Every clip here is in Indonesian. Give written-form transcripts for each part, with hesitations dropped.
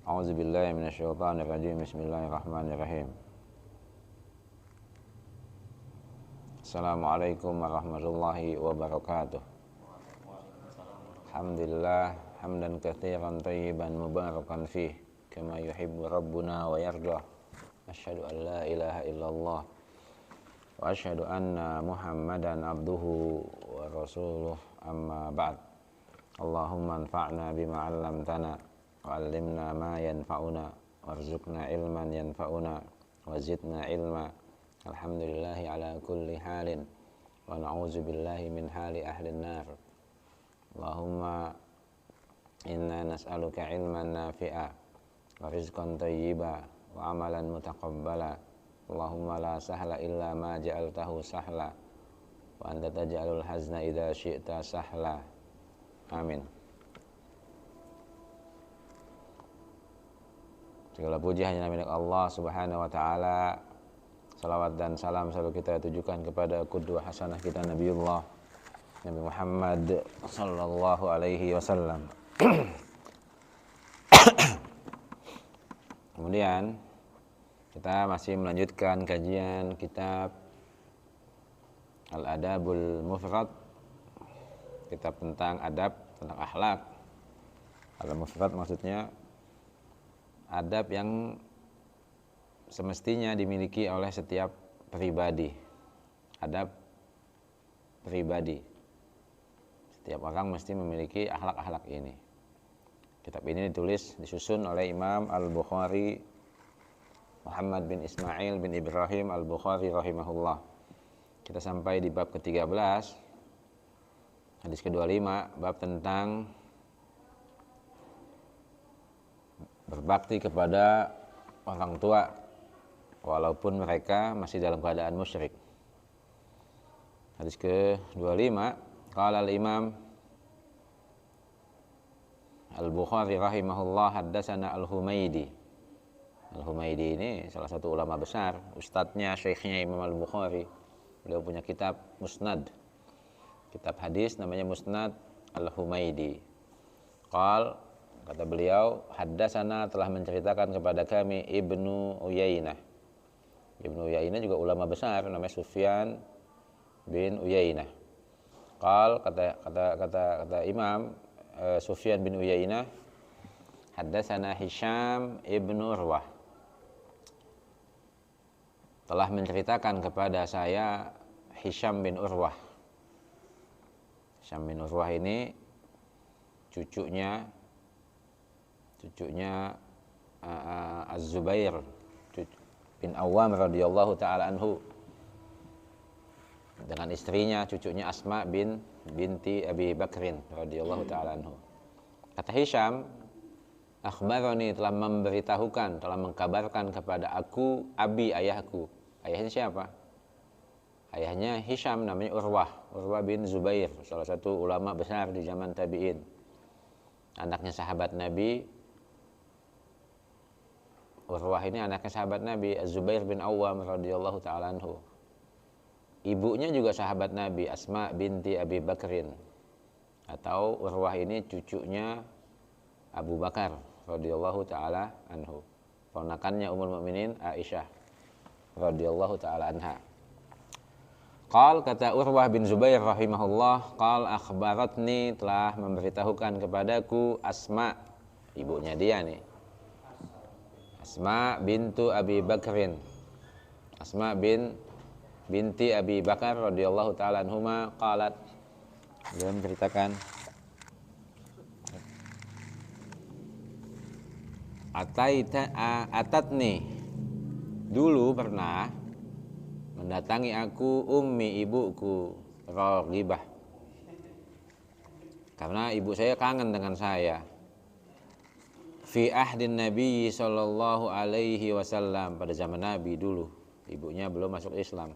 A'udzubillahi minasyaitonirrajim. Bismillahirrahmanirrahim. Assalamualaikum warahmatullahi wabarakatuh. Alhamdulillah hamdan katsiran thayyiban mubarakan fih kama yuhibbu rabbuna wa yarda. Asyhadu an la ilaha illallah wa asyhadu anna Muhammadan abduhu wa rasuluh, amma ba'd. Allahumma anfa'na bima 'allamtana wa 'allimna ma yanfa'una warzuqna ilman yanfa'una wa zidna ilma. Alhamdulillahi ala kulli halin wa na'udzu billahi min hali ahli an-nar. Allahumma inna nas'aluka ilman nafi'a wa rizqan thayyiba wa amalan mutaqabbala. Allahumma la sahla illa ma ja'altahu sahla wa anta taj'alul hazna idza syi'ta sahla. Amin. Segala puji hanya milik Allah Subhanahu wa taala. Salawat dan salam selalu kita tujukan kepada qudwah hasanah kita Nabiullah Nabi Muhammad sallallahu alaihi wasallam. Kemudian kita masih melanjutkan kajian kitab Al-Adabul Mufrad, kitab tentang adab, tentang akhlak. Al-Mufrad maksudnya adab yang semestinya dimiliki oleh setiap pribadi. Adab pribadi. Setiap orang mesti memiliki akhlak-akhlak ini. Kitab ini disusun oleh Imam Al-Bukhari Muhammad bin Ismail bin Ibrahim Al-Bukhari rahimahullah. Kita sampai di bab ke-13, hadis ke-25, bab tentang berbakti kepada orang tua walaupun mereka masih dalam keadaan musyrik. Hadis ke-25, qala al-Imam Al-Bukhari rahimahullah haddatsana Al-Humaidi. Al-Humaidi ini salah satu ulama besar, ustadznya, syekhnya Imam Al-Bukhari. Beliau punya kitab Musnad, kitab hadis namanya Musnad Al-Humaidi. Kata beliau, haddatsana, telah menceritakan kepada kami Ibnu Uyainah. Ibnu Uyainah juga ulama besar, namanya Sufyan bin Uyainah. Kata Imam Sufyan bin Uyainah, haddatsana Hisham ibnu Urwah, telah menceritakan kepada saya Hisham bin Urwah. Hisham bin Urwah ini cucunya Az-Zubair bin Awwam radhiyallahu taala anhu, dengan istrinya, cucunya Asma binti Abi Bakrin radhiyallahu taala anhu. Kata Hisham, akhbarani, telah memberitahukan, telah mengkabarkan kepada aku abi, ayahku. Ayahnya siapa? Ayahnya Hisham, namanya Urwah bin Zubair, salah satu ulama besar di zaman tabi'in. Anaknya sahabat Nabi. Urwah ini anaknya sahabat Nabi, Az-Zubair bin Awwam radhiyallahu taala anhu. Ibunya juga sahabat Nabi, Asma binti Abi Bakrin. Atau Urwah ini cucunya Abu Bakar radhiyallahu taala anhu. Ponakannya Ummul Mukminin Aisyah radhiyallahu taala anha. Kata Urwah bin Zubair rahimahullah, akhbaratni, telah memberitahukan kepadaku Asma, ibunya dia nih, Asma bintu Abi Bakrin, Asma binti Abi Bakar radhiyallahu taala anhuma, qalat, dia menceritakan, atatni, dulu pernah mendatangi aku ummi, ibuku, Raghibah, karena ibu saya kangen dengan saya. Fi ahdin Nabi sallallahu alaihi wasallam, pada zaman Nabi dulu, ibunya belum masuk Islam,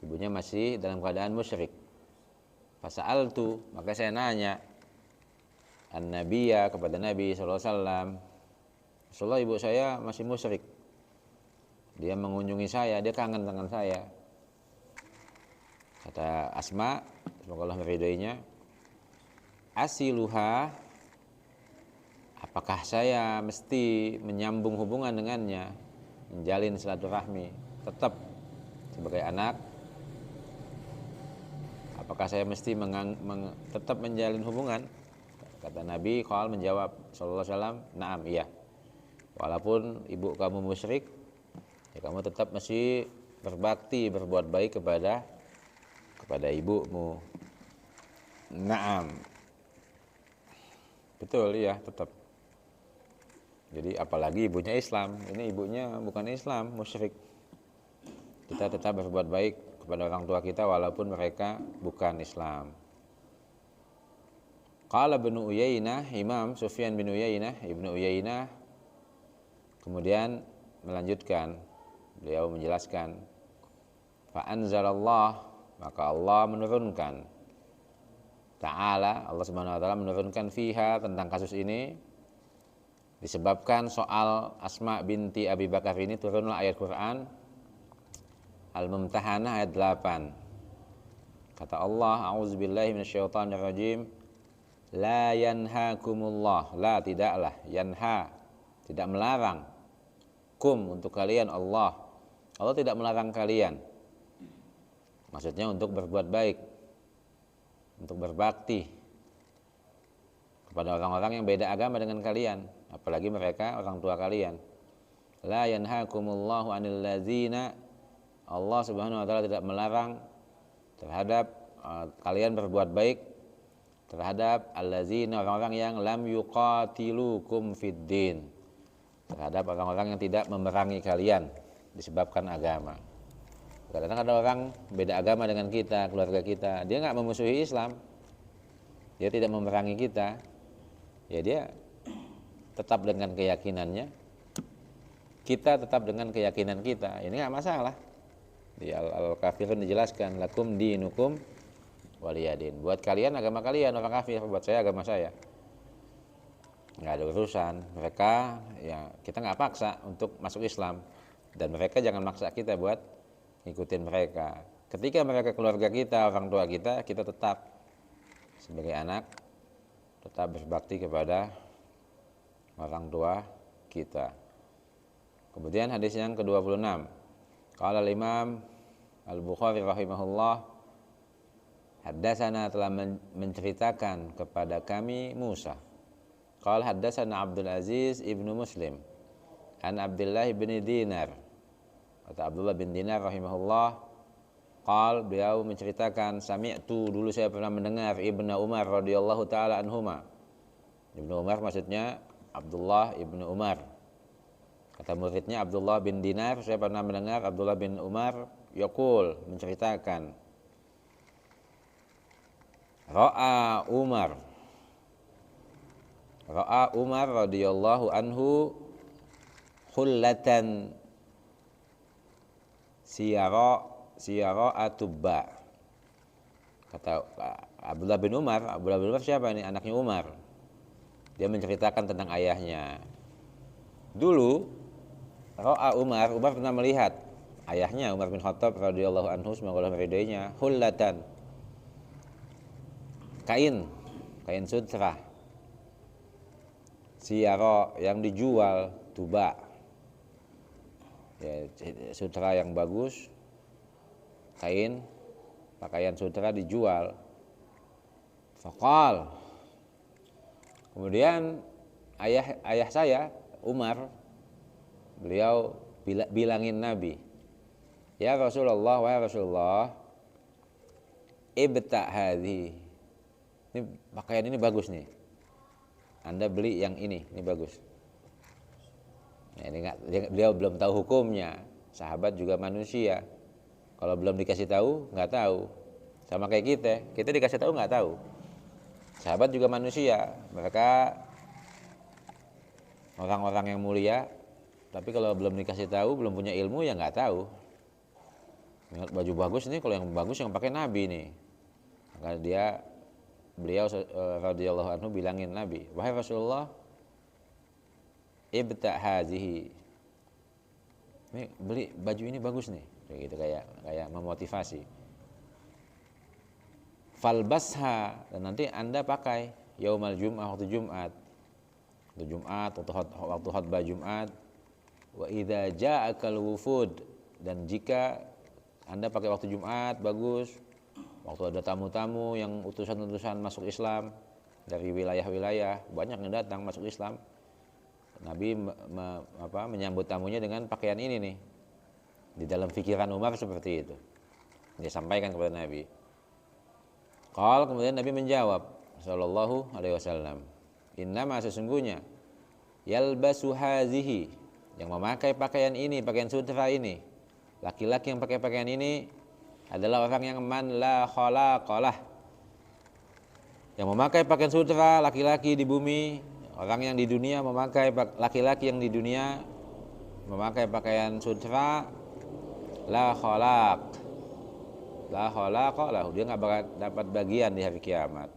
ibunya masih dalam keadaan musyrik. Fasa'altu, maka saya nanya an-nabiyya, kepada Nabi sallallahu alaihi wasallam, Rasulullah, ibu saya masih musyrik, dia mengunjungi saya, dia kangen dengan saya. Kata Asma, semoga Allah meridhoinya, asiluha, Apakah saya mesti menyambung hubungan dengannya, menjalin silaturahmi tetap sebagai anak? Apakah saya mesti tetap menjalin hubungan? Kata Nabi Khal menjawab sallallahu alaihi wasallam, "Na'am, iya. Walaupun ibu kamu musyrik, ya kamu tetap mesti berbakti, berbuat baik kepada ibumu." Na'am. Betul ya, tetap. Jadi apalagi ibunya Islam, ini ibunya bukan Islam, musyrik. Kita tetap berbuat baik kepada orang tua kita walaupun mereka bukan Islam. Qala Ibnu Uyainah, Imam Sufyan bin Uyainah, Ibnu Uyainah kemudian melanjutkan, beliau menjelaskan, fa anzalallah, maka Allah menurunkan, ta'ala, Allah Subhanahu wa taala menurunkan fiha, tentang kasus ini. Disebabkan soal Asma binti Abi Bakar ini, turunlah ayat Quran Al-Mumtahanah ayat 8. Kata Allah, a'udzubillahi minasyaitonirrajim, la yanhakumullah, la tidaklah, yanha tidak melarang, kum untuk kalian, Allah tidak melarang kalian, maksudnya untuk berbuat baik, untuk berbakti kepada orang-orang yang beda agama dengan kalian, apalagi mereka orang tua kalian. La yanhakumullahu anil ladzina, Allah Subhanahu wa taala tidak melarang terhadap kalian berbuat baik terhadap alladzina, orang-orang yang lam yuqatilukum fid din, terhadap orang-orang yang tidak memerangi kalian disebabkan agama. Kadang-kadang ada orang beda agama dengan kita, keluarga kita, dia nggak memusuhi Islam, dia tidak memerangi kita, ya dia tetap dengan keyakinannya, kita tetap dengan keyakinan kita, ini nggak masalah. Di Al-Kafirun dijelaskan, lakum dinukum waliyadin, buat kalian agama kalian, orang kafir, buat saya agama saya, nggak ada urusan. Mereka ya kita nggak paksa untuk masuk Islam, dan mereka jangan maksa kita buat ngikutin mereka. Ketika mereka keluarga kita, orang tua kita, kita tetap sebagai anak tetap berbakti kepada orang tua kita. Kemudian hadis yang ke-26. Qala al-Imam Al-Bukhari rahimahullah, haddatsana, telah menceritakan kepada kami Musa. Qala haddatsana Abdul Aziz ibnu Muslim an Abdullah bin Dinar. Kata Abdullah bin Dinar rahimahullah, qal, beliau menceritakan, sami'tu, dulu saya pernah mendengar, Ibnu Umar radhiyallahu taala anhuma. Ibnu Umar maksudnya Abdullah ibnu Umar. Kata muridnya Abdullah bin Dinar, saya pernah mendengar Abdullah bin Umar yaqul, menceritakan, Ra'a Umar radhiyallahu anhu khullatan siyara atubba. Kata Abdullah bin Umar siapa ini? Anaknya Umar. Dia menceritakan tentang ayahnya. Dulu Ra'a Umar pernah melihat ayahnya Umar bin Khattab radhiyallahu anhu, semoga Allah meridainya, hullatan, kain sutra, siyara yang dijual, tuba, ya, sutra yang bagus, pakaian sutra dijual. Faqal, kemudian ayah saya Umar, beliau bilangin Nabi, ya Rasulullah, wahai Rasulullah, ibta hadhi, ini pakaian ini bagus nih, Anda beli yang ini bagus. Nah, ini beliau belum tahu hukumnya. Sahabat juga manusia, kalau belum dikasih tahu nggak tahu. Sama kayak kita dikasih tahu nggak tahu. Sahabat juga manusia, mereka orang-orang yang mulia, tapi kalau belum dikasih tahu, belum punya ilmu, ya nggak tahu. Baju bagus nih, kalau yang bagus yang pakai Nabi nih. Maka beliau radhiyallahu anhu bilangin Nabi, wahai Rasulullah, ibta hazihi, ini beli baju ini bagus nih, gitu, kayak memotivasi. Falbasha, dan nanti Anda pakai yaumal jum'ah, waktu Jumat. waktu Jumat, waktu khutbah Jumat. Wa idza ja'akal wufud, dan jika Anda pakai waktu Jumat bagus, waktu ada tamu-tamu yang utusan-utusan masuk Islam dari wilayah-wilayah, banyak yang datang masuk Islam, Nabi menyambut tamunya dengan pakaian ini nih. Di dalam pikiran Umar seperti itu. Dia sampaikan kepada Nabi. Kemudian Nabi menjawab sallallahu alaihi wasallam, innama, sesungguhnya, yalbasu hazihi, yang memakai pakaian ini, pakaian sutra ini, laki-laki yang pakai pakaian ini adalah orang yang man la khalaqalah, yang memakai pakaian sutra, laki-laki di bumi, orang yang di dunia memakai, laki-laki yang di dunia memakai pakaian sutra, la khalaqalah, dia nggak bakal dapat bagian di hari kiamat.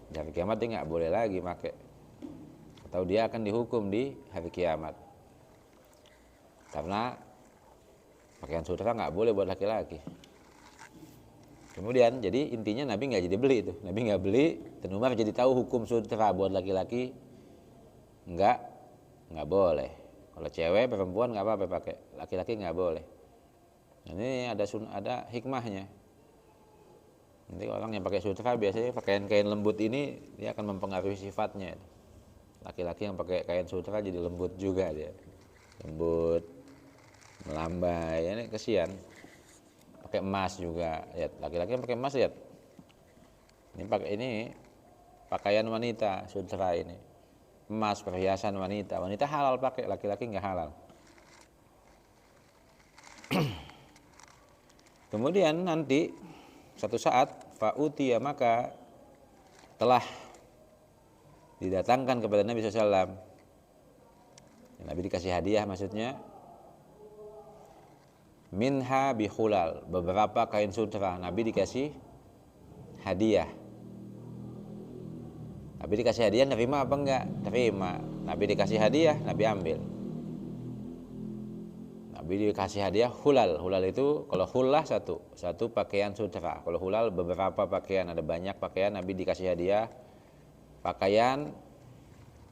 Di hari kiamat dia nggak boleh lagi pakai, atau dia akan dihukum di hari kiamat, karena pakaian sutra nggak boleh buat laki-laki. Kemudian jadi intinya Nabi nggak jadi beli itu, Nabi nggak beli, dan Umar jadi tahu hukum sutra buat laki-laki nggak boleh. Kalau cewek perempuan nggak apa-apa pakai, laki-laki nggak boleh. Ini ada hikmahnya. Nanti orang yang pakai sutra biasanya pakaian kain lembut ini dia akan mempengaruhi sifatnya. Laki-laki yang pakai kain sutra jadi lembut juga dia, lembut, melambai. Ini kesian. Pakai emas juga, lihat, laki-laki yang pakai emas, lihat. Ini pakaian wanita sutra ini, emas, perhiasan wanita. Wanita halal pakai, laki-laki nggak halal. Kemudian nanti satu saat fa'utiya, maka telah didatangkan kepada Nabi SAW. Nabi dikasih hadiah, maksudnya minha bihulal, beberapa kain sutra. Nabi dikasih hadiah. Nabi dikasih hadiah, nerima apa enggak? Terima. Nabi dikasih hadiah, Nabi ambil. Nabi dikasih hadiah hulal. Hulal itu, kalau hulah satu pakaian sutra. Kalau hulal beberapa pakaian, ada banyak pakaian. Nabi dikasih hadiah pakaian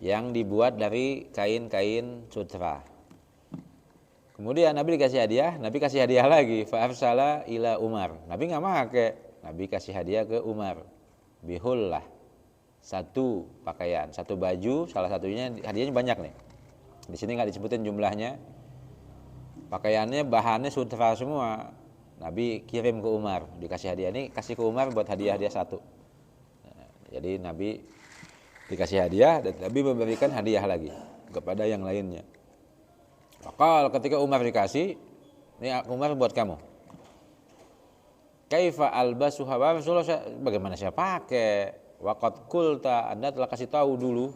yang dibuat dari kain-kain sutra. Kemudian Nabi dikasih hadiah, Nabi kasih hadiah lagi. Fa'arsala ila Umar. Nabi nggak pakai, Nabi kasih hadiah ke Umar. Bihullah, satu pakaian, satu baju. Salah satunya hadiahnya banyak nih. Di sini nggak disebutin jumlahnya. Pakaiannya bahannya sutra semua. Nabi kirim ke Umar, dikasih hadiah. Ini kasih ke Umar buat hadiah satu. Jadi Nabi dikasih hadiah dan Nabi memberikan hadiah lagi kepada yang lainnya. Maka ketika Umar dikasih, ini Umar buat kamu. Kaifa albasuha wa Rasulullah, bagaimana saya pakai? Waqad qulta, Anda telah kasih tahu dulu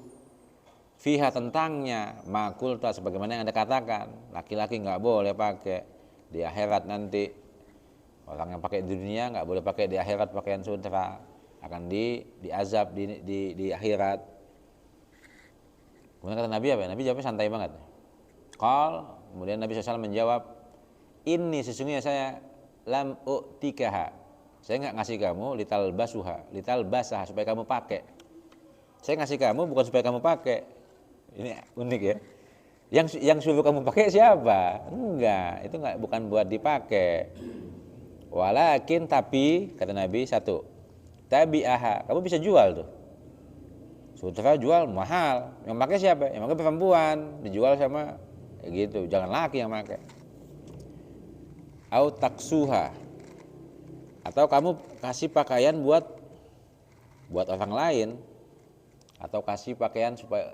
fiha, tentangnya, ma qulta, sebagaimana yang Anda katakan, laki-laki nggak boleh pakai di akhirat nanti. Orang yang pakai di dunia nggak boleh pakai di akhirat pakaian sutra, akan diazab di akhirat. Kemudian kata Nabi apa? Nabi jawabnya santai banget. Kemudian Nabi SAW menjawab, ini sesungguhnya saya lam u'tikaha, saya nggak ngasih kamu lital basah supaya kamu pakai. Saya ngasih kamu bukan supaya kamu pakai. Ini unik ya. Yang suruh kamu pakai siapa? Enggak, itu bukan buat dipakai. Walakin, tapi kata Nabi satu, tabi'aha, kamu bisa jual tuh. Sutra jual mahal. Yang pakai siapa? Yang pakai perempuan, dijual sama gitu, jangan laki yang pakai. Au taksuha, atau kamu kasih pakaian buat orang lain, atau kasih pakaian supaya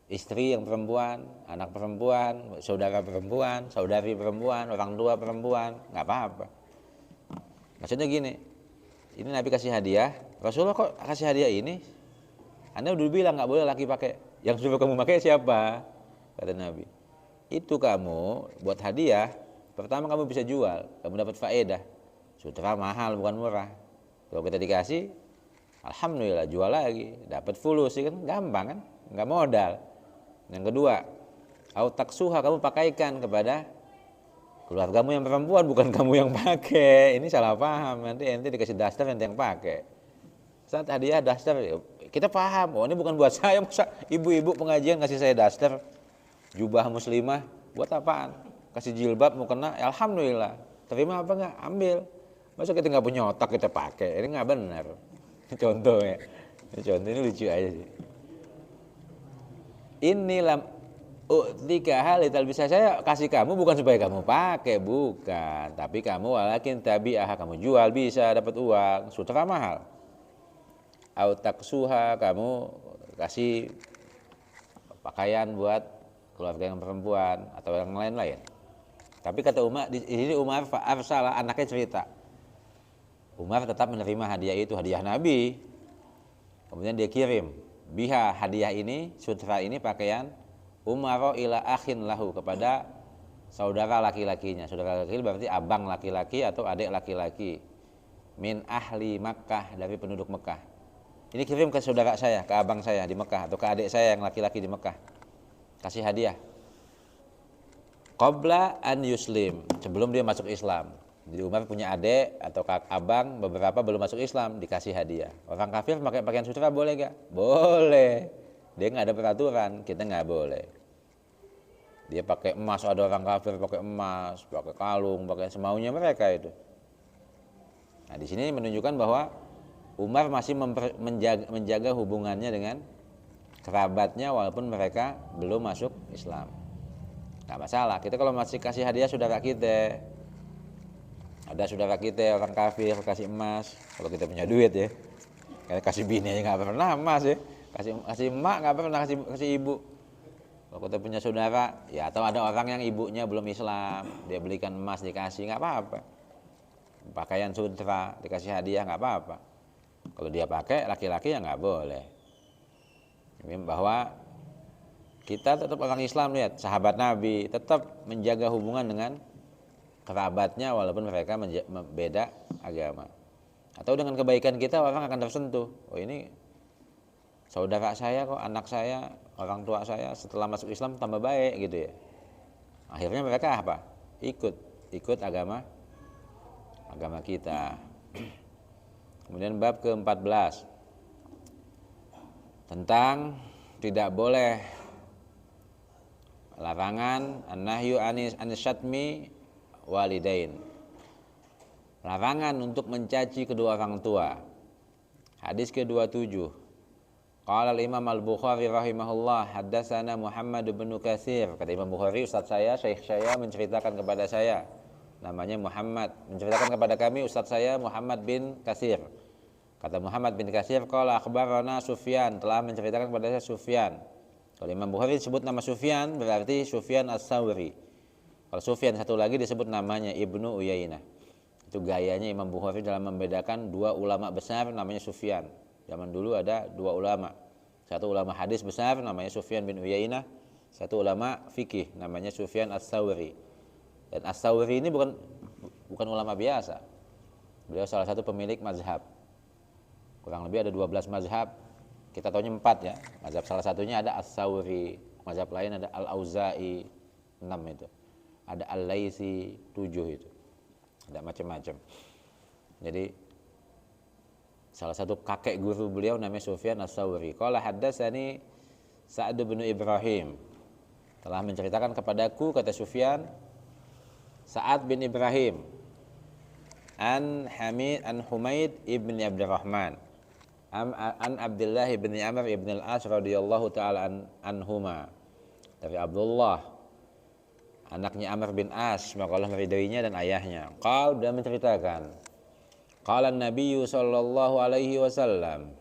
istri yang perempuan, anak perempuan, saudara perempuan, saudari perempuan, orang tua perempuan, nggak apa-apa. Maksudnya gini, ini Nabi kasih hadiah, Rasulullah kok kasih hadiah ini? Anda udah bilang nggak boleh laki pakai, yang suruh kamu pakai siapa? Kata Nabi, itu kamu buat hadiah, pertama kamu bisa jual, kamu dapat faedah. Sutra mahal bukan murah. Kalau kita dikasih, alhamdulillah jual lagi, dapat fulus, kan gampang kan, nggak modal. Yang kedua, au taksuha, kamu pakaikan kepada keluargamu yang perempuan, bukan kamu yang pakai. Ini salah paham, nanti dikasih daster nanti yang pakai. Saat hadiah daster, kita paham, oh ini bukan buat saya, masa ibu-ibu pengajian kasih saya daster, jubah muslimah, buat apaan? Kasih jilbab mau kena, ya alhamdulillah. Terima apa enggak? Ambil. Masa kita nggak punya otak kita pakai, ini nggak benar. Contohnya, contoh ini lucu aja sih. Inilah tiga hal itu bisa saya kasih kamu bukan supaya kamu pakai, bukan. Tapi kamu walakin tabi'ah, kamu jual bisa dapat uang, sutra mahal. Au taksuha, kamu kasih pakaian buat keluarga yang perempuan atau yang lain-lain. Tapi kata Umar, di sini Umar salah, anaknya cerita. Umar tetap menerima hadiah itu, hadiah Nabi. Kemudian dia kirim biha, hadiah ini, sutra ini, pakaian Umar ila akhin lahu, kepada saudara laki-lakinya. Saudara laki-laki berarti abang laki-laki atau adik laki-laki. Min ahli Makkah, dari penduduk Mekah. Ini kirim ke saudara saya, ke abang saya di Mekah, atau ke adik saya yang laki-laki di Mekah. Kasih hadiah. Qabla an yuslim, sebelum dia masuk Islam. Jadi Umar punya adik atau abang, beberapa belum masuk Islam, dikasih hadiah. Orang kafir pakai pakaian sutra boleh gak? Boleh. Dia nggak ada peraturan, kita nggak boleh. Dia pakai emas, ada orang kafir pakai emas, pakai kalung, pakai semaunya mereka itu. Nah di sini menunjukkan bahwa Umar masih menjaga hubungannya dengan kerabatnya walaupun mereka belum masuk Islam. Nggak masalah. Kita kalau masih kasih hadiah saudara kita, ada saudara kita orang kafir kasih emas, kalau kita punya duit ya, kayak kasih bini aja nggak pernah emas ya. Kasih emak nggak pernah kasih ibu. Kalau kita punya saudara, ya atau ada orang yang ibunya belum Islam, dia belikan emas dikasih, nggak apa-apa. Pakaian sutra dikasih hadiah nggak apa-apa. Kalau dia pakai laki-laki ya nggak boleh. Bahwa kita tetap orang Islam, lihat sahabat Nabi tetap menjaga hubungan dengan kerabatnya walaupun mereka beda agama. Atau dengan kebaikan kita orang akan tersentuh. Oh ini saudara saya kok, anak saya, orang tua saya setelah masuk Islam tambah baik gitu ya. Akhirnya mereka apa? Ikut agama kita. Kemudian bab ke-14 tentang tidak boleh larangan an-nahyu anis syatmi walidain. Larangan untuk mencaci kedua orang tua. Hadis ke-27. Qala al-Imam al-Bukhari rahimahullah, haddatsana Muhammad bin Katsir. Kata Imam Bukhari, ustaz saya, syekh saya menceritakan kepada saya, namanya Muhammad, menceritakan kepada kami ustaz saya Muhammad bin Katsir. Kata Muhammad bin Katsir, qala akhbarana Sufyan, telah menceritakan kepada saya Sufyan. Kalau Imam Bukhari disebut nama Sufyan berarti Sufyan As-Sawri. Kalau Sufyan satu lagi disebut namanya Ibnu Uyainah. Itu gayanya Imam Bukhari dalam membedakan dua ulama besar namanya Sufyan. Zaman dulu ada dua ulama. Satu ulama hadis besar namanya Sufyan bin Uyainah, satu ulama fikih namanya Sufyan As-Sawri. Dan As-Sawri ini bukan ulama biasa. Beliau salah satu pemilik mazhab. Kurang lebih ada 12 mazhab. Kita tahunya 4 ya. Mazhab salah satunya ada As-Sawri, mazhab lain ada Al-Auza'i 6 itu. Ada Al-Laitsi 7 itu. Ada macam-macam. Jadi salah satu kakek guru beliau namanya Sufyan As-Sawri. Qala haddatsani Sa'd bin Ibrahim. Telah menceritakan kepadaku, kata Sufyan, Sa'ad bin Ibrahim an Humaid ibn Abdurrahman an Abdullah bin Amr ibn al-As radhiyallahu ta'ala anhuma, dari Abdullah anaknya Amr bin As, semoga Allah meridainya, dan ayahnya. Qal, dia menceritakan, qala Nabi sallallahu alaihi wasallam,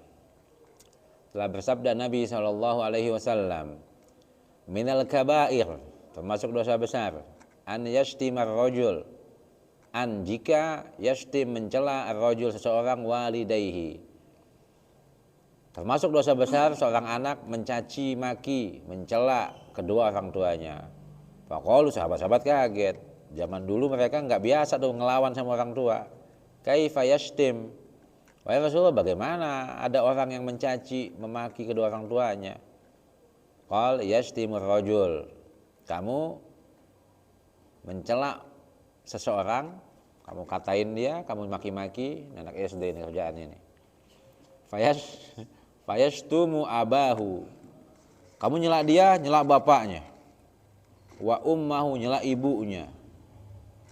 telah bersabda Nabi sallallahu alaihi wasallam, minal kabair, termasuk dosa besar, an yashtimar rajul, an jika yashtim mencela ar-rajul seseorang walidayhi. Termasuk dosa besar seorang anak mencaci maki, mencela kedua orang tuanya. Faqalu, sahabat-sahabat kaget. Zaman dulu mereka nggak biasa tuh ngelawan sama orang tua. Kaifa yashtim? Wahai Rasulullah, bagaimana ada orang yang mencaci, memaki kedua orang tuanya? Qal yashtimur rajul. Kamu mencela seseorang, kamu katain dia, kamu maki-maki, anak SD ini kerjaan ini. fayashtumu abahu. Kamu nyela dia, nyela bapaknya. Wa ummahu, nyela ibunya.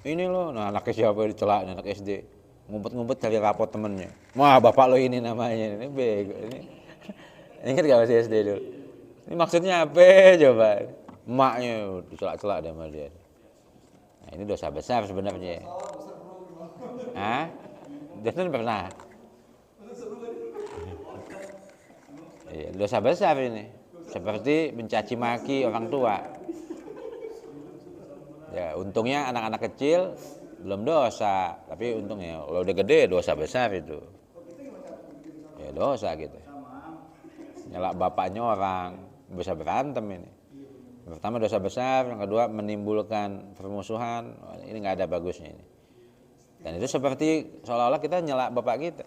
Ini loh, nah anak siapa dicela, anak SD. Ngumpet-ngumpet cari rapot temennya. Wah, bapak lo ini namanya. Ini bego. Ingat gak masih SD dulu? Ini maksudnya apa coba? Emaknya dicela-cela sama dia. Nah, ini dosa besar sebenarnya. Hah? Jason pernah? Iya, dosa besar ini. Seperti mencaci maki orang tua. Ya, untungnya anak-anak kecil belum dosa, tapi untungnya kalau udah gede dosa besar itu. Ya dosa gitu. Nyela bapaknya orang, bisa berantem ini. Pertama dosa besar, yang kedua menimbulkan permusuhan. Ini nggak ada bagusnya ini. Dan itu seperti seolah-olah kita nyela bapak kita.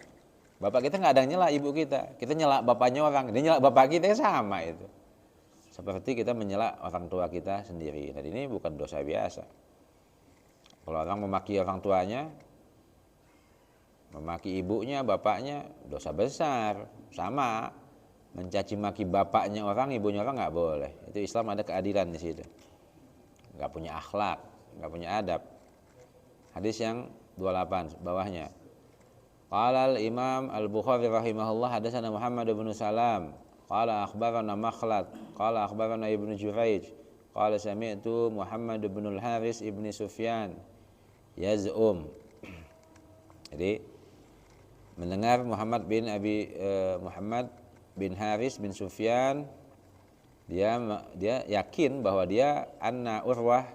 Bapak kita nggak ada nyela ibu kita. Kita nyela bapaknya orang, dia nyela bapak kita, sama itu. Seperti kita menyela orang tua kita sendiri. Dan ini bukan dosa biasa. Kalau orang memaki orang tuanya, memaki ibunya, bapaknya, dosa besar. Sama, mencaci maki bapaknya orang, ibunya orang nggak boleh. Itu Islam ada keadilan di situ. Nggak punya akhlak, nggak punya adab. Hadis yang 28 bawahnya. Qala al-Imam Al-Bukhari rahimahullah hadatsana Muhammad bin Salam qala akhbarana Makhlad qala akhbarana Ibnu Jurayj qala sami'tu Muhammad bin Al-Haris ibni Sufyan yaz'um. Jadi mendengar Muhammad bin Haris bin Sufyan, dia yakin bahwa dia anna Urwah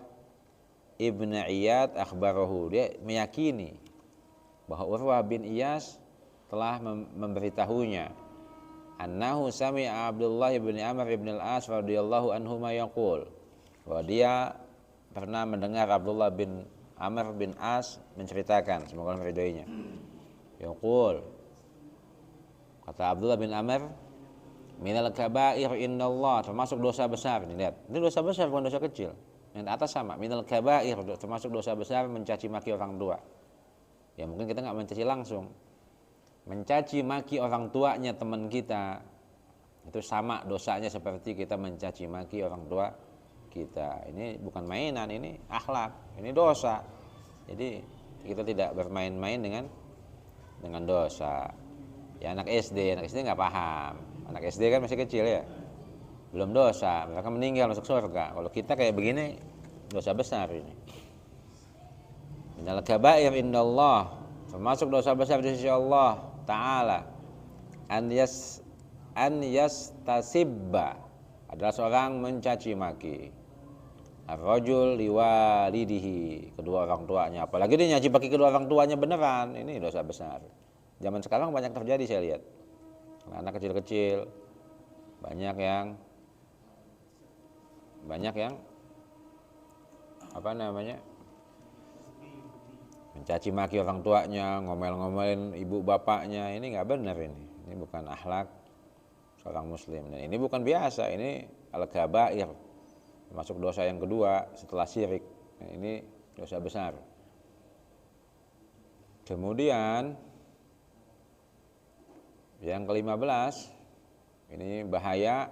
ibn Iyad akhbarahu, dia meyakini bahwa Urwah bin Iyas telah memberitahunya annahu sami'a Abdullah bin Amr bin al-As radhiyallahu anhuma yaqul, bahwa dia pernah mendengar Abdullah bin Amr bin As menceritakan, semoga Allah meridhoinya. Yaqul, kata Abdullah bin Amr, minal kabair innallah, termasuk dosa besar. Ini lihat, ini dosa besar bukan dosa kecil. Yang atas sama, minal kabair, termasuk dosa besar mencaci maki orang tua. Ya mungkin kita nggak mencaci langsung, mencaci maki orang tuanya teman kita itu sama dosanya seperti kita mencaci maki orang tua kita. Ini bukan mainan, ini akhlak, ini dosa. Jadi kita tidak bermain-main dengan dosa. Ya anak SD nggak paham. Anak SD kan masih kecil ya, belum dosa, mereka meninggal masuk surga. Kalau kita kayak begini, dosa besar ini. Minal kabair indallah, termasuk dosa besar di sisi Allah Ta'ala, an yastasibba, adalah seorang mencaci maki ar-rajul liwalidihi, kedua orang tuanya. Apalagi dia nyaci maki kedua orang tuanya beneran, ini dosa besar. Zaman sekarang banyak terjadi, saya lihat anak kecil-kecil banyak yang mencaci maki orang tuanya, ngomel-ngomelin ibu bapaknya. Ini nggak benar, ini bukan akhlak seorang muslim. Dan ini bukan biasa, ini al-kabair, termasuk dosa yang kedua setelah syirik. Ini dosa besar. Kemudian yang ke-15, ini bahaya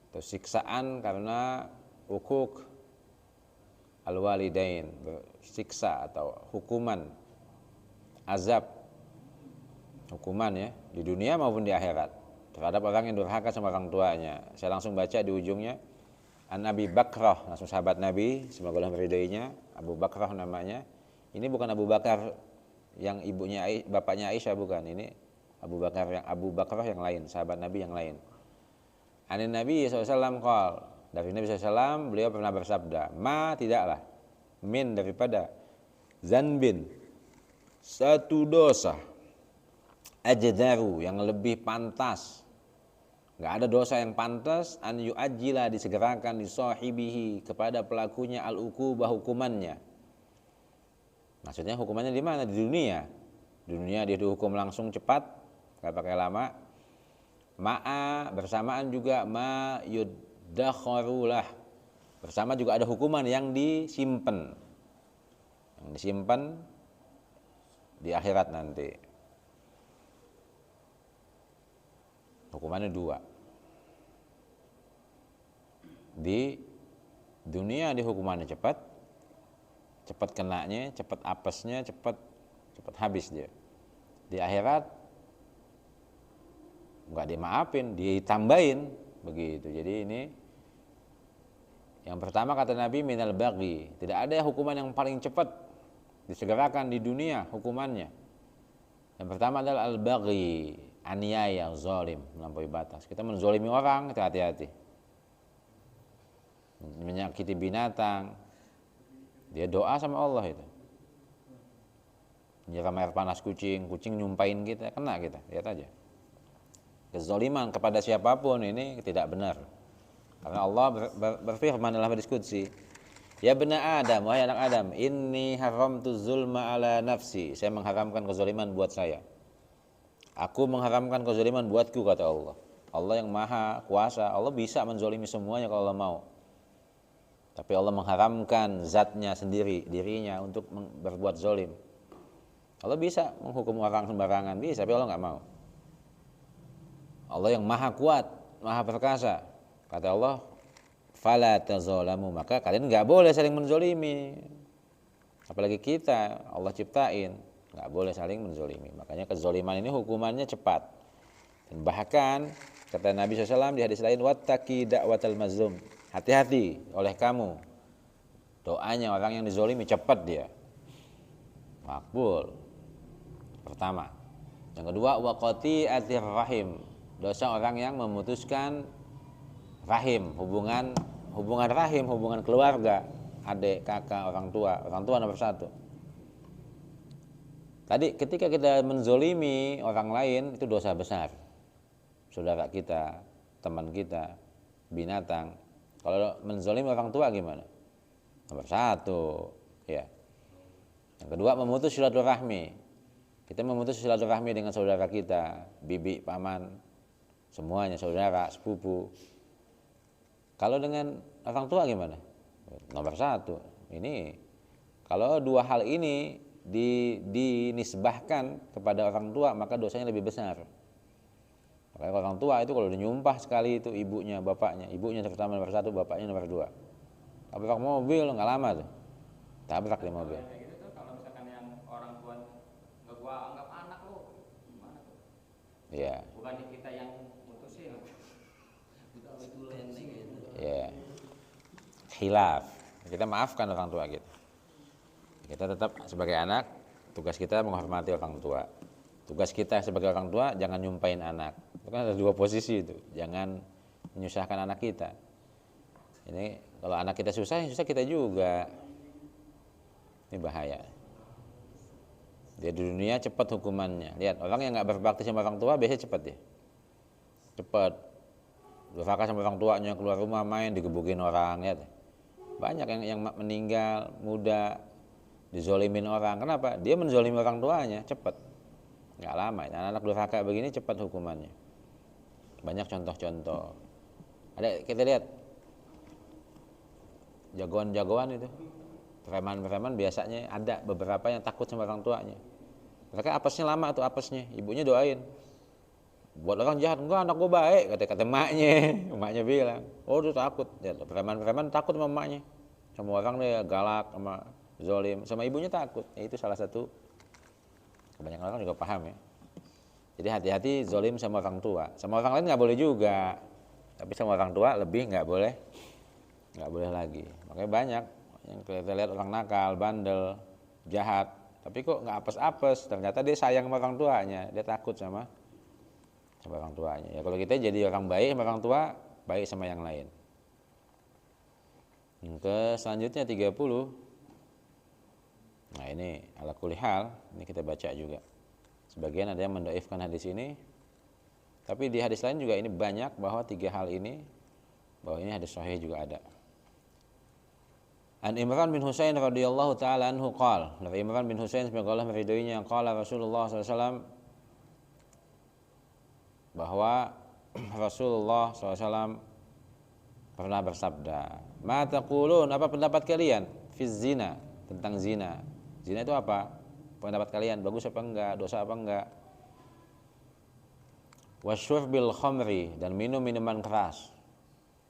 atau siksaan karena hukuk al-walidain, siksa atau hukuman, azab, hukuman ya di dunia maupun di akhirat terhadap orang yang durhaka sama orang tuanya. Saya langsung baca di ujungnya, An Abi Bakrah, langsung sahabat Nabi, semoga Allah meridainya, Abu Bakrah namanya. Ini bukan Abu Bakar yang bapaknya Aisyah, bukan. Ini Abu Bakrah yang lain, sahabat Nabi yang lain. Anin Nabi SAW qol, dari Nabi SAW beliau pernah bersabda, ma tidaklah, min daripada, zanbin satu dosa, ajdaru yang lebih pantas, nggak ada dosa yang pantas, an yu'ajjila disegerakan di sahibihi kepada pelakunya al-uqubah hukumannya. Maksudnya hukumannya di mana? Di dunia. Di dunia dia dihukum langsung cepat, nggak pakai lama. Ma'a bersamaan juga ma yuddakharulah, bersama juga ada hukuman yang disimpan, di akhirat nanti. Hukumannya dua. Di dunia di hukumannya cepat kenanya, cepat apesnya, cepat habis dia. Di akhirat nggak dimaafin, ditambahin begitu. Jadi ini yang pertama kata Nabi minal baghi, tidak ada hukuman yang paling cepat disegerakan di dunia hukumannya. Yang pertama adalah al-baghi, aniaya, zalim, melampaui batas. Kita menzalimi orang, kita hati-hati. Menyakiti binatang, dia doa sama Allah itu. Nyiram air panas kucing nyumpain kita, kena kita, lihat aja. Kezaliman kepada siapapun ini tidak benar. Karena Allah berfirman dalam hadis qudsi, ya bani Adam, wahai anak Adam, inni haramtu zulma ala nafsi. Saya mengharamkan kezaliman buat saya. Aku mengharamkan kezaliman buatku, kata Allah. Allah yang maha kuasa, Allah bisa menzalimi semuanya kalau Allah mau. Tapi Allah mengharamkan zatnya sendiri, dirinya untuk berbuat zalim. Allah bisa menghukum orang sembarangan, bisa, tapi Allah nggak mau. Allah yang maha kuat, maha perkasa. Kata Allah, fala tazalamu, maka kalian nggak boleh saling menzalimi. Apalagi kita, Allah ciptain, nggak boleh saling menzalimi. Makanya kezaliman ini hukumannya cepat. Dan bahkan kata Nabi SAW di hadis lain, wattaqi da'watal mazlum, hati-hati oleh kamu, doanya orang yang dizalimi cepat dia makbul. Pertama. Yang kedua, waqati'atir rahim, dosa orang yang memutuskan rahim, hubungan rahim, hubungan keluarga, adik, kakak, orang tua nomor satu. Tadi ketika kita menzolimi orang lain itu dosa besar. Saudara kita, teman kita, binatang. Kalau menzolimi orang tua gimana? Nomor satu, ya. Yang kedua, memutus silaturahmi. Kita memutus silaturahmi dengan saudara kita, bibi, paman, semuanya saudara, sepupu. Kalau dengan orang tua gimana? Nomor satu. Ini kalau dua hal ini dinisbahkan kepada orang tua, maka dosanya lebih besar. Makanya orang tua itu kalau nyumpah sekali itu ibunya, bapaknya, ibunya terutama nomor satu, bapaknya nomor dua. Tabrak mobil nggak lama tuh, tabrak di mobil. Gitu tuh, kalau misalkan yang orang tua nggak gua anggap anak lu, gimana tuh? Iya. Bukannya kita yang mutusin. Ya, khilaf. Kita maafkan orang tua kita. Kita tetap sebagai anak, tugas kita menghormati orang tua. Tugas kita sebagai orang tua jangan nyumpain anak. Itu kan ada dua posisi itu. Jangan menyusahkan anak kita. Ini kalau anak kita susah kita juga. Ini bahaya. Dia di dunia cepat hukumannya. Lihat, orang yang nggak berbakti sama orang tua biasanya cepat dia. Cepat. Durhaka sama orang tuanya, keluar rumah main digebukin orang, lihat. Banyak yang meninggal muda, dizolimin orang. Kenapa? Dia menzolimi orang tuanya cepat. Nggak lama. Anak-anak durhaka begini cepat hukumannya. Banyak contoh-contoh. Ada kita lihat jagoan-jagoan itu, preman-preman biasanya ada beberapa yang takut sama orang tuanya. Mereka apesnya lama tuh apesnya, ibunya doain. Buat orang jahat, enggak anak gue baik, kata emaknya bilang, oh tuh takut, ya, preman-preman takut sama emaknya, sama orang dia galak, sama zolim, sama ibunya takut. Ya, itu salah satu, kebanyakan orang juga paham ya. Jadi hati-hati zolim sama orang tua, sama orang lain nggak boleh juga, tapi sama orang tua lebih nggak boleh lagi. Makanya banyak yang kita lihat orang nakal, bandel, jahat, tapi kok nggak apes-apes, ternyata dia sayang sama orang tuanya, dia takut sama orang tuanya. Ya kalau kita jadi orang baik sama orang tua, baik sama yang lain. Ke selanjutnya 30. Nah ini ala kulli hal, ini kita baca juga. Sebagian ada yang mendoifkan hadis ini, tapi di hadis lain juga ini banyak bahwa tiga hal ini, bahwa ini hadis sahih juga ada. An Imran bin Husain radhiyallahu taala anhu qala, dari Imran bin Husain semoga Allah meridhoinya, qala Rasulullah sallallahu alaihi wasallam, bahwa Rasulullah SAW pernah bersabda, ma taqulun, apa pendapat kalian fi zina, tentang zina. Zina itu apa? Pendapat kalian bagus apa enggak, dosa apa enggak? wasyurbil khamri, dan minum minuman keras,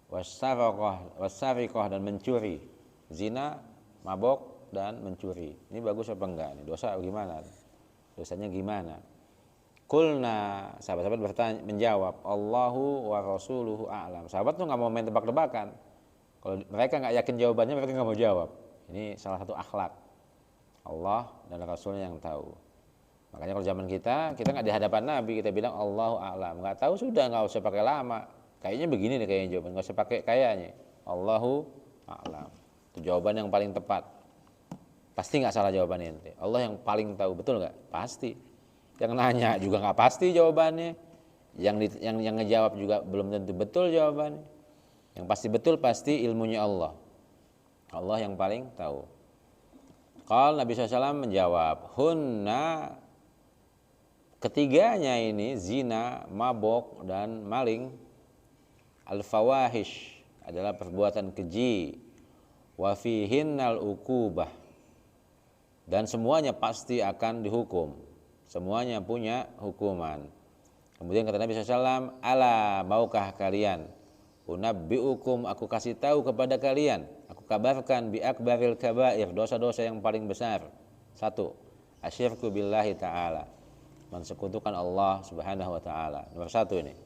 wasariqah, dan mencuri, zina, mabok, dan mencuri. Ini bagus apa enggak? Ini dosa gimana? Dosanya gimana? Kulna, sahabat-sahabat bertanya, menjawab, Allahu wa rasuluhu a'lam. Sahabat tuh nggak mau main tebak-tebakan. Kalau mereka nggak yakin jawabannya, mereka nggak mau jawab. Ini salah satu akhlak. Allah dan Rasulnya yang tahu. Makanya kalau zaman kita nggak di hadapan Nabi, kita bilang Allahu a'lam. Nggak tahu sudah, nggak usah pakai lama. Kayaknya begini nih kayaknya jawaban, nggak usah pakai kayaknya. Allahu a'lam. Itu jawaban yang paling tepat. Pasti nggak salah jawabannya nanti. Allah yang paling tahu, betul nggak? Pasti. Yang nanya juga nggak pasti jawabannya. Yang ngejawab juga belum tentu betul jawabannya. Yang pasti betul pasti ilmunya Allah. Allah yang paling tahu. Qala Nabi SAW menjawab, hunna, ketiganya ini, zina, mabok, dan maling, al-fawahish, adalah perbuatan keji, wa fihinnal uqubah, dan semuanya pasti akan dihukum, semuanya punya hukuman. Kemudian kata Nabi SAW, ala, maukah kalian, unabbi'ukum, aku kasih tahu kepada kalian, aku kabarkan, bi akbaril kabair, dosa-dosa yang paling besar. 1, asyirku billahi ta'ala, mensekutukan Allah subhanahu wa ta'ala. Nomor 1 ini.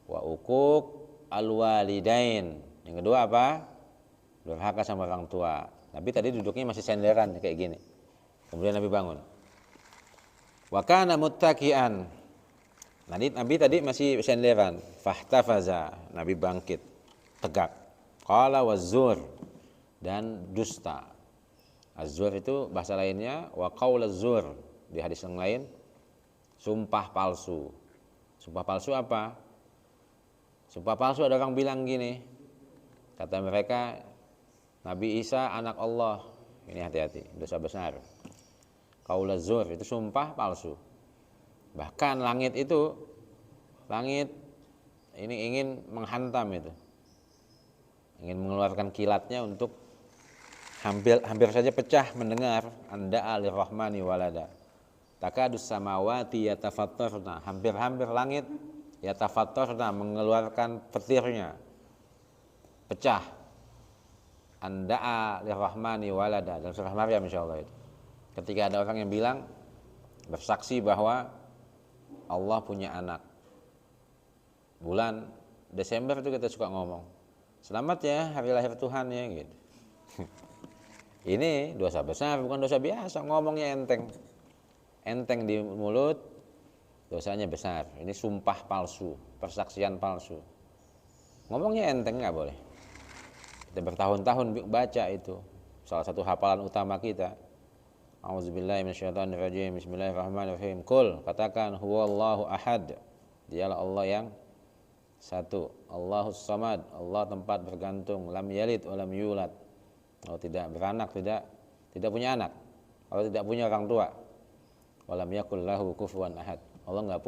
Wa uquq alwalidain. Yang kedua apa? Durhaka sama orang tua. Nabi tadi duduknya masih senderan kayak gini. Kemudian Nabi bangun. Wa kana muttaqian. Nabi tadi masih senderan. Fahtafaza. Nabi bangkit, tegak. Qala wazzur, dan dusta. Az-zur itu bahasa lainnya wa qaulaz zur. Di hadis yang lain, sumpah palsu. Sumpah palsu apa? Sumpah palsu ada orang bilang gini, kata mereka, Nabi Isa anak Allah. Ini hati-hati, dosa besar. Qaulaz zur itu sumpah palsu. Bahkan langit ini ingin menghantam itu, ingin mengeluarkan kilatnya untuk hampir saja pecah mendengar anda'a lirrahmani walada. Takadus samawati yatafattarna, hampir-hampir langit yatafattarna, mengeluarkan petirnya, pecah. Anda'a lirrahmani walada, dalam surah Maryam insyaallah itu. Ketika ada orang yang bilang, bersaksi bahwa Allah punya anak. Bulan Desember itu kita suka ngomong, selamat ya hari lahir Tuhan ya gitu. Ini dosa besar, bukan dosa biasa, ngomongnya enteng di mulut, dosanya besar. Ini sumpah palsu, persaksian palsu. Ngomongnya enteng nggak boleh. Kita bertahun-tahun baca itu, salah satu hafalan utama kita. A'udzubillahi minasyaitonirrajim. Bismillahirrahmanirrahim. Qul, katakan, huwallahu ahad. Dialah Allah yang satu. Allahus samad, Allah tempat bergantung. Lam yalid wa lam yulad. Allah tidak beranak, tidak punya anak. Allah tidak punya orang tua. Walam yakul lahu kufuwan ahad. Allah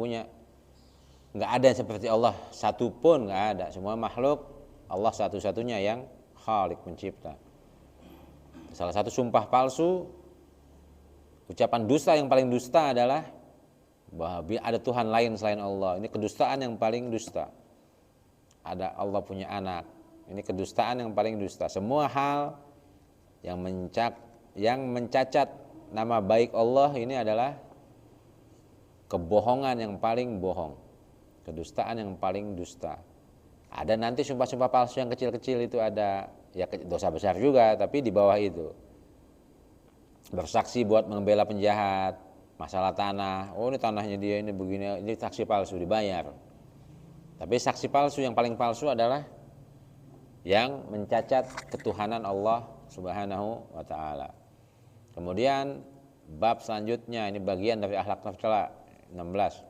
enggak ada yang seperti Allah, satu pun enggak ada. Semua makhluk, Allah satu-satunya yang khalik, pencipta. Salah satu sumpah palsu, ucapan dusta yang paling dusta adalah bahwa ada Tuhan lain selain Allah. Ini kedustaan yang paling dusta. Ada Allah punya anak. Ini kedustaan yang paling dusta. Semua hal yang mencacat nama baik Allah ini adalah kebohongan yang paling bohong, kedustaan yang paling dusta. Ada nanti sumpah-sumpah palsu yang kecil-kecil itu ada, ya dosa besar juga, tapi di bawah itu. Bersaksi buat membela penjahat, masalah tanah, oh ini tanahnya dia, ini begini, ini saksi palsu, dibayar. Tapi saksi palsu yang paling palsu adalah yang mencacat ketuhanan Allah Subhanahu wa ta'ala. Kemudian bab selanjutnya, ini bagian dari akhlak tercela, 16.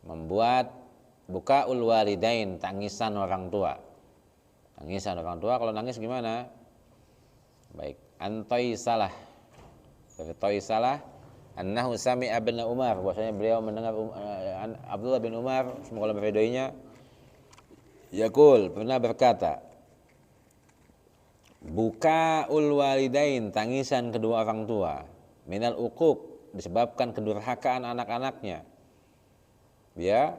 Membuat bukaul walidain, tangisan orang tua. Tangisan orang tua, kalau nangis gimana? Baik, antoi salah. Dari toi salah, annahu sami'a bin Umar, bahwasanya beliau mendengar Abdullah bin Umar, semoga Allah meridhoinya, yaqul, pernah berkata, bukaul walidain, tangisan kedua orang tua, minal uquq, disebabkan kedurhakaan anak-anaknya, Dia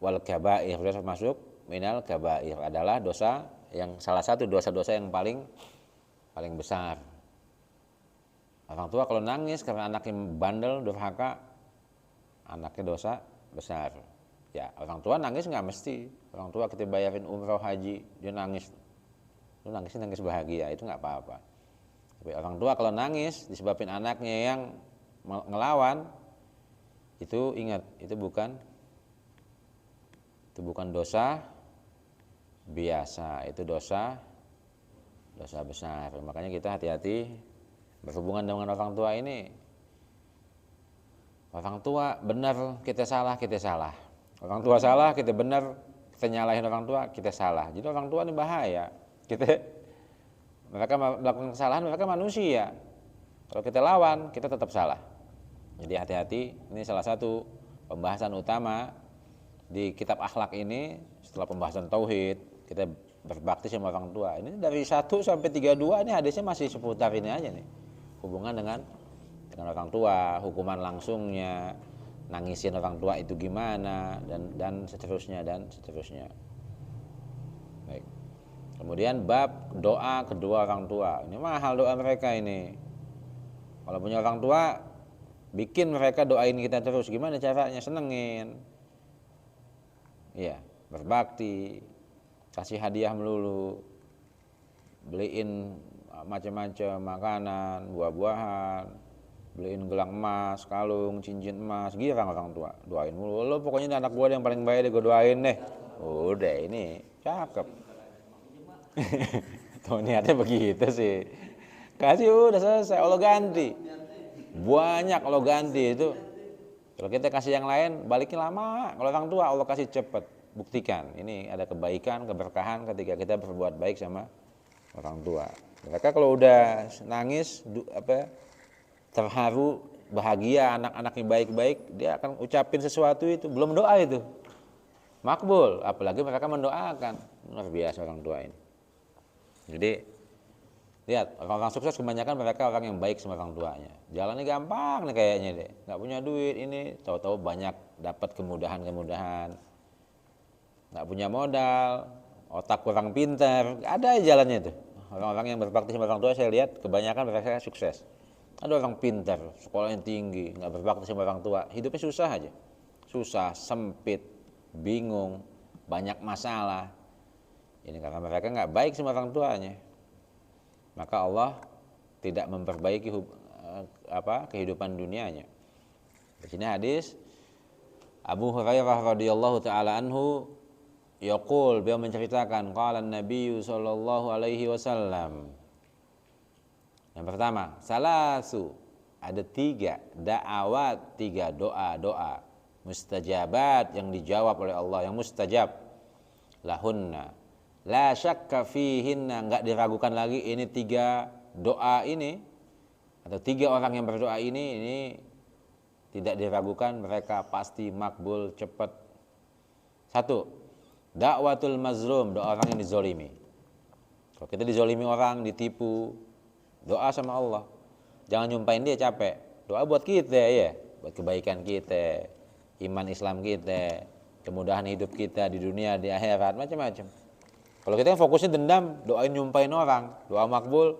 wal kabair, dia termasuk minal kabair, adalah dosa yang salah satu dosa-dosa yang paling besar. Orang tua kalau nangis karena anaknya bandel, durhaka, anaknya dosa besar. Ya, orang tua nangis nggak mesti. Orang tua kita bayarin umroh haji, dia nangis. Lu nangis bahagia, itu nggak apa-apa. Tapi orang tua kalau nangis disebabin anaknya yang ngelawan, itu ingat, itu bukan dosa biasa, itu dosa besar. Makanya kita hati-hati berhubungan dengan orang tua ini. Orang tua benar, kita salah. Orang tua salah, kita benar, kita nyalahin orang tua, kita salah. Jadi orang tua ini bahaya. Mereka melakukan kesalahan, mereka manusia. Kalau kita lawan, kita tetap salah. Jadi hati-hati, ini salah satu pembahasan utama di kitab akhlak ini. Setelah pembahasan tauhid, kita berbakti sama orang tua. Ini dari 1 sampai 32 ini hadisnya masih seputar ini aja nih. Hubungan dengan orang tua, hukuman langsungnya, nangisin orang tua itu gimana, dan seterusnya. Baik. Kemudian bab doa kedua orang tua. Ini mahal doa mereka ini. Kalau punya orang tua, bikin mereka doain kita terus. Gimana caranya? Senengin. Iya, berbakti, kasih hadiah melulu, beliin macam-macam makanan, buah-buahan, beliin gelang emas, kalung, cincin emas, girang orang tua. Doain mulu. Lo pokoknya anak gue yang paling baik deh, gue doain deh. Udah, ini cakep. Tuh niatnya begitu sih. Kasih udah selesai, Allah ganti. Banyak Allah ganti itu. Kalau kita kasih yang lain, balikin lama. Kalau orang tua Allah kasih cepat. Buktikan, ini ada kebaikan, keberkahan ketika kita berbuat baik sama orang tua. Mereka kalau udah nangis, terharu, bahagia, anak-anaknya baik-baik, dia akan ucapin sesuatu itu, belum doa itu. Makbul, apalagi mereka mendoakan. Luar biasa orang tua ini. Jadi lihat, orang-orang sukses kebanyakan mereka orang yang baik sama orang tuanya. Jalannya gampang nih kayaknya deh. Nggak punya duit ini, tahu-tahu banyak dapat kemudahan-kemudahan. Nggak punya modal, otak kurang pintar, ada jalannya itu. Orang-orang yang berbakti sama orang tua saya lihat kebanyakan mereka sukses. Ada orang pintar, sekolahnya tinggi, nggak berbakti sama orang tua, hidupnya susah aja. Susah, sempit, bingung, banyak masalah. Ini karena mereka nggak baik sama orang tuanya. Maka Allah tidak memperbaiki kehidupan dunianya. Di sini hadis Abu Hurairah radhiyallahu taala anhu yaqul, beliau menceritakan qala an-nabiy sallallahu alaihi wasallam. Yang pertama, salasu, ada 3 da'awat, 3 doa mustajabat yang dijawab oleh Allah, yang mustajab. Lahunna la syakka fihinna, enggak diragukan lagi, ini 3 doa ini atau 3 orang yang berdoa ini tidak diragukan mereka pasti makbul, cepat. 1, dakwatul mazlum, doa orang yang dizolimi. Kalau kita dizolimi orang, ditipu, doa sama Allah. Jangan nyumpain dia capek. Doa buat kita ya, buat kebaikan kita, iman Islam kita, kemudahan hidup kita di dunia, di akhirat, macam-macam. Kalau kita fokusnya dendam, doain nyumpain orang, doa makbul.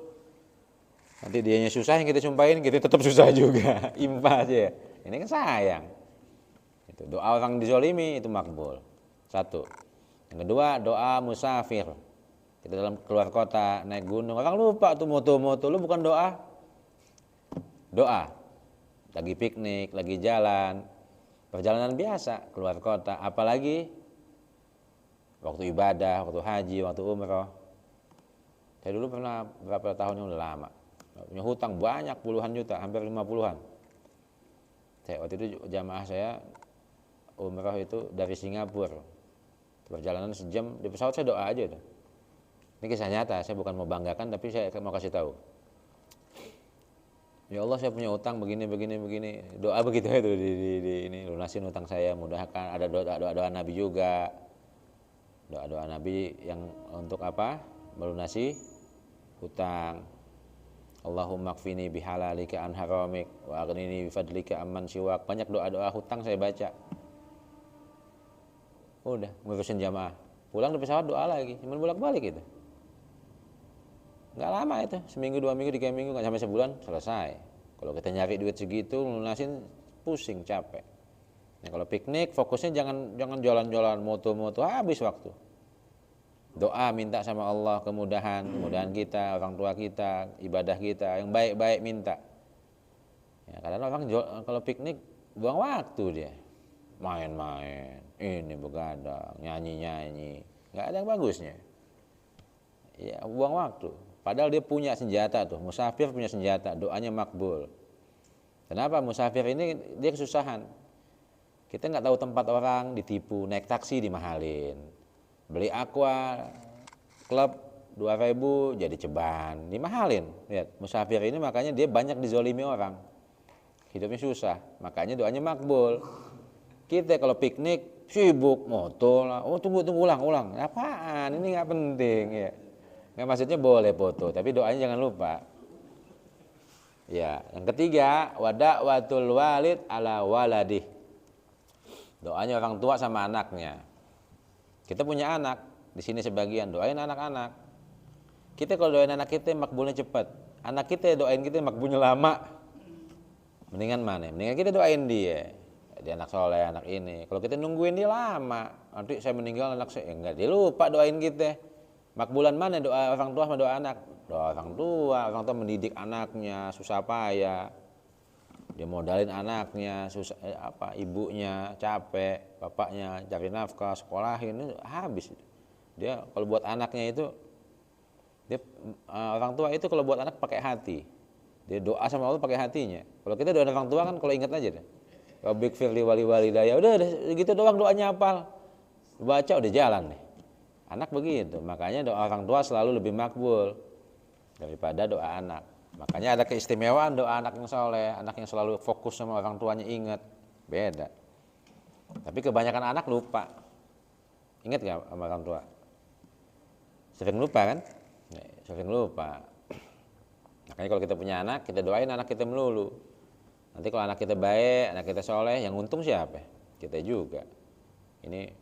Nanti dianya susah yang kita sumpahin, kita tetap susah juga. Impas ya. Ini kan sayang. Itu doa orang dizolimi itu makbul. 1. Yang kedua, doa musafir. Kita dalam keluar kota, naik gunung, orang lupa tuh moto-moto, lu bukan doa. Doa. Lagi piknik, lagi jalan, perjalanan biasa, keluar kota, apalagi waktu ibadah, waktu haji, waktu umroh. Saya dulu pernah berapa tahun yang udah lama, punya hutang banyak puluhan juta, hampir 50-an. Waktu itu jamaah saya umroh itu dari Singapura, perjalanan sejam, di pesawat saya doa aja tuh. Ini kisah nyata, saya bukan mau banggakan, tapi saya mau kasih tahu. Ya Allah, saya punya utang begini. Doa begitu itu di ini, lunasin utang saya, mudahkan. Ada doa Nabi juga. Doa Nabi yang untuk apa? Melunasi hutang. Allahumma kfini bihalalika an haramik wa aghnini bifadlika amman siwak. Banyak doa-doa hutang saya baca. udah ngurusin jamaah. Pulang di pesawat doa lagi, cuma bolak-balik itu. Nggak lama itu, seminggu, 2 minggu, 3 minggu, nggak sampai sebulan selesai. Kalau kita nyari duit segitu, lunasin pusing, capek. Nah, kalau piknik fokusnya jangan jalan-jalan moto-moto, habis waktu. Doa minta sama Allah kemudahan kita, orang tua kita, ibadah kita yang baik-baik minta. Ya, kadang orang kalau piknik buang waktu dia, main-main, ini begadang, nyanyi-nyanyi, nggak ada yang bagusnya. Ya buang waktu. Padahal dia punya senjata tuh, musafir punya senjata, doanya makbul. Kenapa? Musafir ini dia kesusahan. Kita nggak tahu tempat orang, ditipu, naik taksi dimahalin, beli aqua, klub 2.000 jadi ceban, dimahalin. Lihat, musafir ini makanya dia banyak dizolimi orang, hidupnya susah, makanya doanya makbul. Kita kalau piknik sibuk moto lah, oh tunggu ulang, apaan? Ini nggak penting ya. Nggak, maksudnya boleh foto, tapi doanya jangan lupa. Ya, yang ketiga, wada'watul walid ala waladih. Doanya orang tua sama anaknya. Kita punya anak, di sini sebagian doain anak-anak. Kita kalau doain anak kita makbulnya cepat. Anak kita doain kita makbulnya lama. Mendingan mana? Mendingan kita doain dia. Dia anak soleh, anak ini. Kalau kita nungguin dia lama, nanti saya meninggal anak saya, enggak, dia lupa doain kita. Makbulan mana doa orang tua sama doa anak? Doa orang tua mendidik anaknya susah payah. Dia modalin anaknya, susah ibunya capek, bapaknya cari nafkah, sekolahin, habis. Dia kalau buat anaknya itu orang tua itu kalau buat anak pakai hati. Dia doa sama Allah pakai hatinya. Kalau kita doa orang tua kan kalau ingat aja deh. Rabbik firli wali walidayya, udah gitu doang doanya hafal. Baca udah jalan nih. Anak begitu, makanya doa orang tua selalu lebih makbul daripada doa anak. Makanya ada keistimewaan doa anak yang soleh, anak yang selalu fokus sama orang tuanya, ingat, beda. Tapi kebanyakan anak lupa. Ingat gak sama orang tua? Sering lupa kan? Sering lupa. Makanya kalau kita punya anak, kita doain anak kita melulu. Nanti kalau anak kita baik, anak kita soleh, yang untung siapa? Kita juga. Ini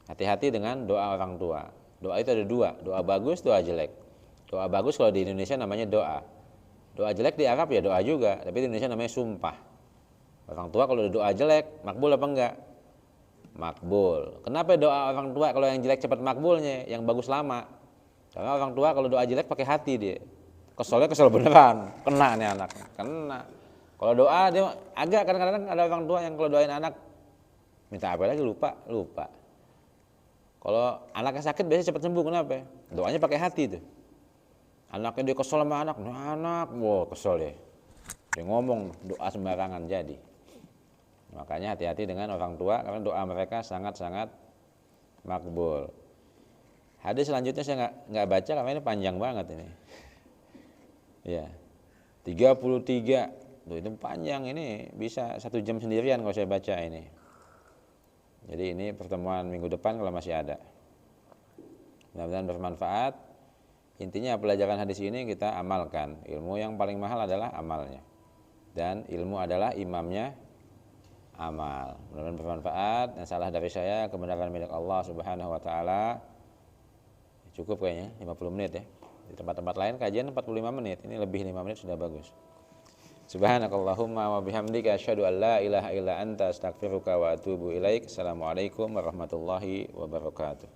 hati-hati dengan doa orang tua. Doa itu ada dua, doa bagus, doa jelek. Doa bagus kalau di Indonesia namanya doa. Doa jelek di Arab ya doa juga, tapi di Indonesia namanya sumpah. Orang tua kalau doa jelek, makbul apa enggak? Makbul. Kenapa doa orang tua kalau yang jelek cepat makbulnya, yang bagus lama? Karena orang tua kalau doa jelek pakai hati dia. Keselnya kesel beneran, kena nih anak, kena. Kalau doa dia agak kadang-kadang ada orang tua yang kalau doain anak minta apa lagi lupa. Kalau anaknya sakit biasanya cepat sembuh, kenapa? Doanya pakai hati tuh. Anaknya dia kesel sama anak, wah kesel deh. Dia ngomong doa sembarangan jadi. Makanya hati-hati dengan orang tua karena doa mereka sangat-sangat makbul. Hadis selanjutnya saya nggak baca karena ini panjang banget ini. Ya, 33. Tuh, itu panjang, ini bisa 1 jam sendirian kalau saya baca ini. Jadi ini pertemuan minggu depan kalau masih ada. Mudah-mudahan bermanfaat. Intinya pelajaran hadis ini kita amalkan. Ilmu yang paling mahal adalah amalnya. Dan ilmu adalah imamnya amal. Mudah-mudahan bermanfaat. Yang salah dari saya, kebenaran milik Allah Subhanahu wa taala. Cukup kayaknya 50 menit ya. Di tempat-tempat lain kajian 45 menit. Ini lebih 5 menit sudah bagus. Subhanakallahumma wa bihamdika asyhadu an la ilaha illa anta astaghfiruka wa atubu ilaik. Assalamualaikum warahmatullahi wabarakatuh.